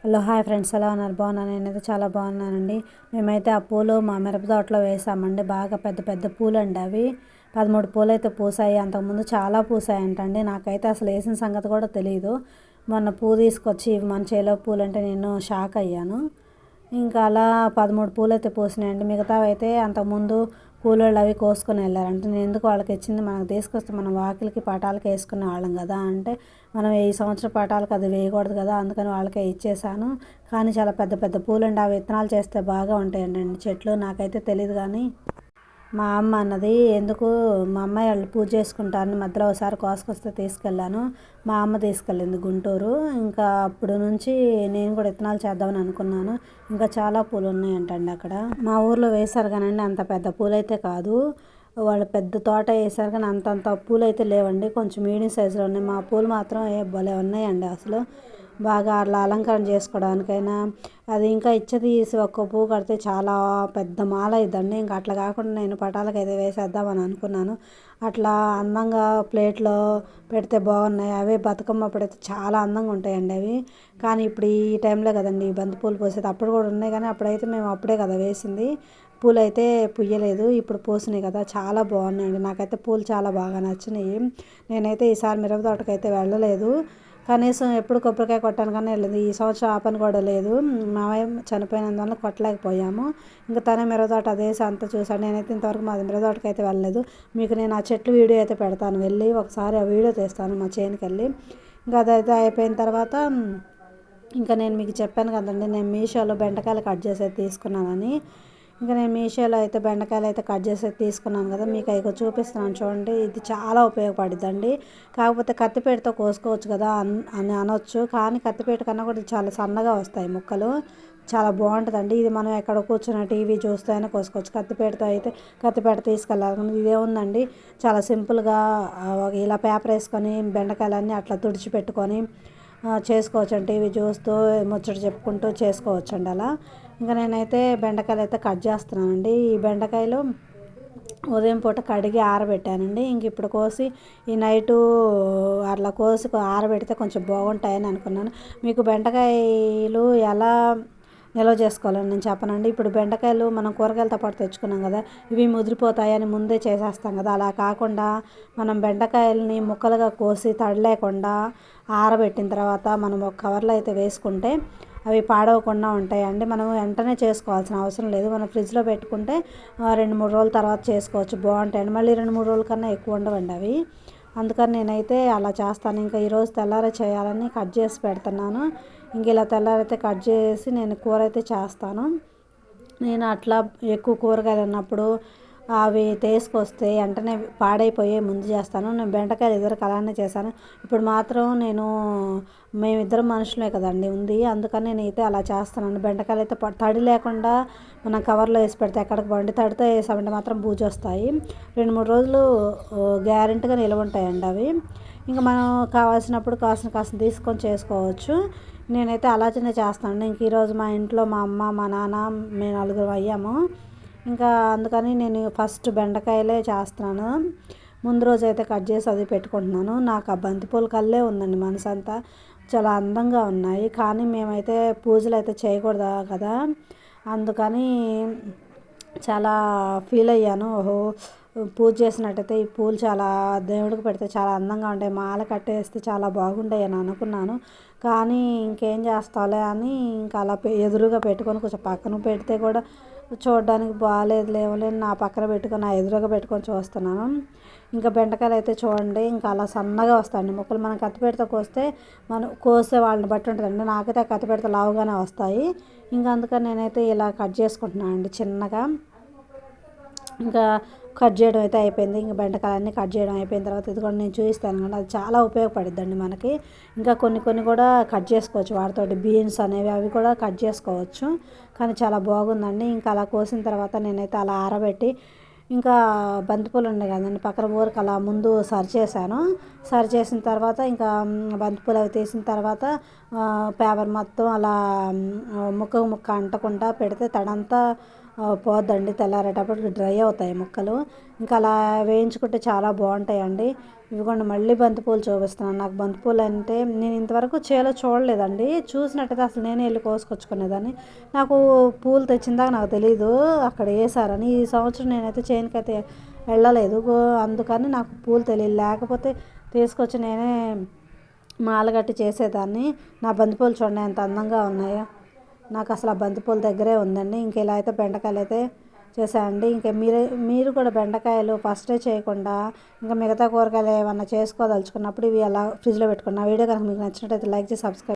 Hello hi friends, ఎలా ఉన్నారు? బాగున్నాను. నేనైతే చాలా బాగున్నానండి. మేమైతే ఆ పూలు మా మిరప తోటలో వేసామండి. బాగా పెద్ద పెద్ద పూలు అండి అవి. 13 పూలు అయితే పూసాయి. అంతకుముందు చాలా పూసాయంటండి. నాకైతే అసలు వేసిన సంగతి కూడా తెలియదు. మొన్న పువ్వు తీసుకొచ్చి మన చేలో పూలు అంటే నేను షాక్ అయ్యాను. ఇంకా అలా 13 పూలు అయితే పూసినాయండి. మిగతావి అయితే అంతకుముందు కూలోళ్ళు అవి కోసుకొని వెళ్ళారంటే నేను ఎందుకు వాళ్ళకి ఇచ్చింది మనకు తీసుకొస్తే మనం వాకిలికి పటాలకి వేసుకునే వాళ్ళం కదా అంటే మనం ఈ సంవత్సరం పటాలకు అది వేయకూడదు కదా, అందుకని వాళ్ళకే ఇచ్చేసాను. కానీ చాలా పెద్ద పెద్ద పూలండి. ఆ విత్తనాలు చేస్తే బాగా ఉంటాయండి చెట్లు. నాకైతే తెలియదు కానీ మా అమ్మ అన్నది, ఎందుకు మా అమ్మాయి వాళ్ళు పూజ చేసుకుంటారని మధ్యలో ఒకసారి కోసుకొస్తే తీసుకెళ్ళాను. మా అమ్మ తీసుకెళ్ళింది గుంటూరు. ఇంకా అప్పుడు నుంచి నేను కూడా విత్తనాలు చేద్దామని అనుకున్నాను. ఇంకా చాలా పూలు ఉన్నాయంటండి అక్కడ. మా ఊర్లో వేశారు కానండి, అంత పెద్ద పూలు అయితే కాదు. వాళ్ళు పెద్ద తోట వేశారు కానీ అంతంత పూలు అయితే లేవండి. కొంచెం మీడియం సైజులో ఉన్నాయి. మా పూలు మాత్రం భలే ఉన్నాయండి అసలు. బాగా అలా అలంకరణ చేసుకోవడానికైనా అది ఇంకా ఇచ్చ తీసి ఒక్క పువ్వు కడితే చాలా పెద్ద మాల అయిద్దండి. ఇంకా అట్లా కాకుండా నేను పటాలకు అయితే వేసేద్దామని అనుకున్నాను. అట్లా అందంగా ప్లేట్లో పెడితే బాగున్నాయి. అవే బతుకమ్మ అప్పుడైతే చాలా అందంగా ఉంటాయండి అవి. కానీ ఇప్పుడు ఈ టైంలో కదండి బంతిపూలు పూసేది. అప్పుడు కూడా ఉన్నాయి కానీ అప్పుడైతే మేము అప్పుడే కదా వేసింది. పూలు అయితే పుయ్యలేదు. ఇప్పుడు పూసినాయి కదా, చాలా బాగున్నాయండి. నాకైతే పూలు చాలా బాగా నచ్చినాయి. నేనైతే ఈసారి మిరప తోటకైతే వెళ్ళలేదు. కనీసం ఎప్పుడు కొబ్బరికాయ కొట్టాను కానీ వెళ్ళింది. ఈ సంవత్సరం ఆ పని కూడా లేదు. మావయ్య చనిపోయినందువల్ల కొట్టలేకపోయాము. ఇంకా తనే మిరప తోట అదేసి అంతా చూసాడు. నేనైతే ఇంతవరకు మాది మిరప తోటకి అయితే వెళ్ళలేదు. మీకు నేను ఆ చెట్లు వీడియో అయితే పెడతాను, వెళ్ళి ఒకసారి ఆ వీడియో తీస్తాను మా చేనుకి వెళ్ళి. ఇంకా అదైతే అయిపోయిన తర్వాత ఇంకా నేను మీకు చెప్పాను కదండి, నేను మీషోలో బెండకాయలు కట్ చేసేది తీసుకున్నానని. ఇంకా నేను మీషోలో అయితే బెండకాయలు అయితే కట్ చేసేది తీసుకున్నాను కదా, మీకు అవి చూపిస్తున్నాను చూడండి. ఇది చాలా ఉపయోగపడుద్దండి. కాకపోతే కత్తిపీటతో కోసుకోవచ్చు కదా అని అనొచ్చు, కానీ కత్తిపీట కన్నా కూడా చాలా సన్నగా వస్తాయి ముక్కలు. చాలా బాగుంటుందండి. ఇది మనం ఎక్కడ కూర్చున్న టీవీ చూస్తూ అయినా కోసుకోవచ్చు. కత్తిపీటతో అయితే కత్తిపీట తీసుకెళ్ళాలి. ఇదేముందండి, చాలా సింపుల్గా ఇలా పేపర్ వేసుకొని బెండకాయలన్నీ అట్లా తుడిచిపెట్టుకొని చేసుకోవచ్చండి. టీవీ చూస్తూ ముచ్చట చెప్పుకుంటూ చేసుకోవచ్చండి అలా. ఇంకా నేనైతే బెండకాయలు అయితే కట్ చేస్తున్నానండి. ఈ బెండకాయలు ఉదయం పూట కడిగి ఆరబెట్టానండి. ఇంక ఇప్పుడు కోసి ఈ నైటు అట్లా కోసి ఆరబెడితే కొంచెం బాగుంటాయని అనుకున్నాను. మీకు బెండకాయలు ఎలా నిల్వ చేసుకోవాలని నేను చెప్పనండి. ఇప్పుడు బెండకాయలు మనం కూరగాయలతో పాటు తెచ్చుకున్నాం కదా, ఇవి ముదిరిపోతాయని ముందే చేసేస్తాం కదా. అలా కాకుండా మనం బెండకాయలని ముక్కలుగా కోసి తడి లేకుండా ఆరబెట్టిన తర్వాత మనం ఒక కవర్లో అయితే వేసుకుంటే అవి పాడవకుండా ఉంటాయండి. మనం వెంటనే చేసుకోవాల్సిన అవసరం లేదు. మనం ఫ్రిడ్జ్లో పెట్టుకుంటే 2-3 రోజుల తర్వాత చేసుకోవచ్చు, బాగుంటాయండి. మళ్ళీ 2-3 రోజుల కన్నా ఎక్కువ ఉండవండి అవి. అందుకని నేనైతే అలా చేస్తాను. ఇంకా ఈరోజు తెల్లారే చేయాలని కట్ చేసి పెడుతున్నాను. ఇంక ఇలా తెల్లారైతే కట్ చేసి నేను కూర అయితే చేస్తాను. నేను అట్లా ఎక్కువ కూరగాయలు ఉన్నప్పుడు అవి తీసుకొస్తే వెంటనే పాడైపోయే ముందు చేస్తాను. నేను బెండకాయలు ఇదివరకు అలానే చేశాను. ఇప్పుడు మాత్రం మేమిద్దరం మనుషులే కదండి ఉంది, అందుకని నేనైతే అలా చేస్తున్నాను. బెండకాయలు అయితే తడి లేకుండా మనం కవర్లో వేసి పెడితే ఎక్కడికి బండి, తడితో వేసామంటే మాత్రం బూజు వస్తాయి. 2-3 రోజులు గ్యారెంటీగా నిల్వ ఉంటాయండి అవి. ఇంకా మనం కావాల్సినప్పుడు కాసిన తీసుకొని చేసుకోవచ్చు. నేనైతే అలానే చేస్తాను. ఇంక ఈరోజు మా ఇంట్లో మా అమ్మ, మా నాన్న, మేము 4 అయ్యాము. ఇంకా అందుకని నేను ఫస్ట్ బెండకాయలే చేస్తున్నాను. ముందు రోజు అయితే కట్ చేసి అది పెట్టుకుంటున్నాను. నాకు ఆ బంతిపూల కల్లే ఉందండి మనసంతా. చాలా అందంగా ఉన్నాయి. కానీ మేమైతే పూజలు అయితే చేయకూడదు కదా, అందుకని చాలా ఫీల్ అయ్యాను. ఓహో, పూజ చేసినట్టయితే ఈ పూలు చాలా దేవుడికి పెడితే చాలా అందంగా ఉంటాయి, మాల కట్టేస్తే చాలా బాగుంటాయి అని అనుకున్నాను. కానీ ఇంకేం చేస్తావులే అని ఇంకా అలా ఎదురుగా పెట్టుకొని కొంచెం పక్కన పెడితే కూడా చూడడానికి బాగాలేదు లేవలేని నా పక్కన పెట్టుకొని నా ఎదురుగా పెట్టుకొని చూస్తున్నాను. ఇంకా బెండకాయలు అయితే చూడండి, ఇంకా అలా సన్నగా వస్తాయండి ముక్కలు. మనం కత్తిపీటతో కోస్తే మనం కోసే వాళ్ళని బట్టి ఉంటుందండి. నాకైతే కత్తిపీటతో లావుగానే వస్తాయి. ఇంకా అందుకని నేనైతే ఇలా కట్ చేసుకుంటున్నాను అండి చిన్నగా. ఇంకా కట్ చేయడం అయితే అయిపోయింది. ఇంకా బెండకాయలన్నీ కట్ చేయడం అయిపోయిన తర్వాత ఇది కూడా నేను చూపిస్తాను కానీ అది చాలా ఉపయోగపడుద్దండి మనకి. ఇంకా కొన్ని కూడా కట్ చేసుకోవచ్చు వాటితో. బీన్స్ అనేవి అవి కూడా కట్ చేసుకోవచ్చు. కానీ చాలా బాగుందండి. ఇంకా అలా కోసిన తర్వాత నేనైతే అలా ఆరబెట్టి ఇంకా బంతిపూలు ఉన్నాయి కదండి పక్కన ఊరికి అలా ముందు సరి చేసిన తర్వాత ఇంకా బంతిపూలు అవి తీసిన తర్వాత పేపర్ మొత్తం అలా ముక్క అంటకుండా పెడితే తడంతా పోద్దండి. తెల్లారేటప్పటికి డ్రై అవుతాయి ముక్కలు. ఇంకా అలా వేయించుకుంటే చాలా బాగుంటాయండి. ఇదిగోండి మళ్ళీ బంతిపూలు చూపిస్తున్నాను. నాకు బంతిపూలు అంటే నేను ఇంతవరకు చేలో చూడలేదండి. చూసినట్టయితే అసలు నేనే వెళ్ళి కోసుకొచ్చుకునేదాన్ని. నాకు పూలు తెచ్చిందాక నాకు తెలీదు అక్కడ వేసారని. ఈ సంవత్సరం నేనైతే చేనుకైతే వెళ్ళలేదు, అందుకని నాకు పూలు తెలియదు. లేకపోతే తీసుకొచ్చి నేనే మాలగట్టి చేసేదాన్ని. నా బంతిపూలు చూడండి ఎంత అందంగా ఉన్నాయో. నాకు అసలు ఆ బంతిపూల దగ్గరే ఉందండి. ఇంక ఇలా అయితే బెండకాయలు అయితే చేశానండి. ఇంకా మీరు కూడా బెండకాయలు ఫస్టే చేయకుండా ఇంకా మిగతా కూరగాయలు ఏమన్నా చేసుకోదలుచుకున్నప్పుడు ఇవి అలా ఫ్రిడ్జ్లో పెట్టుకున్న వీడియో కనుక మీకు నచ్చినట్టయితే లైక్ చేసి సబ్స్క్రైబ్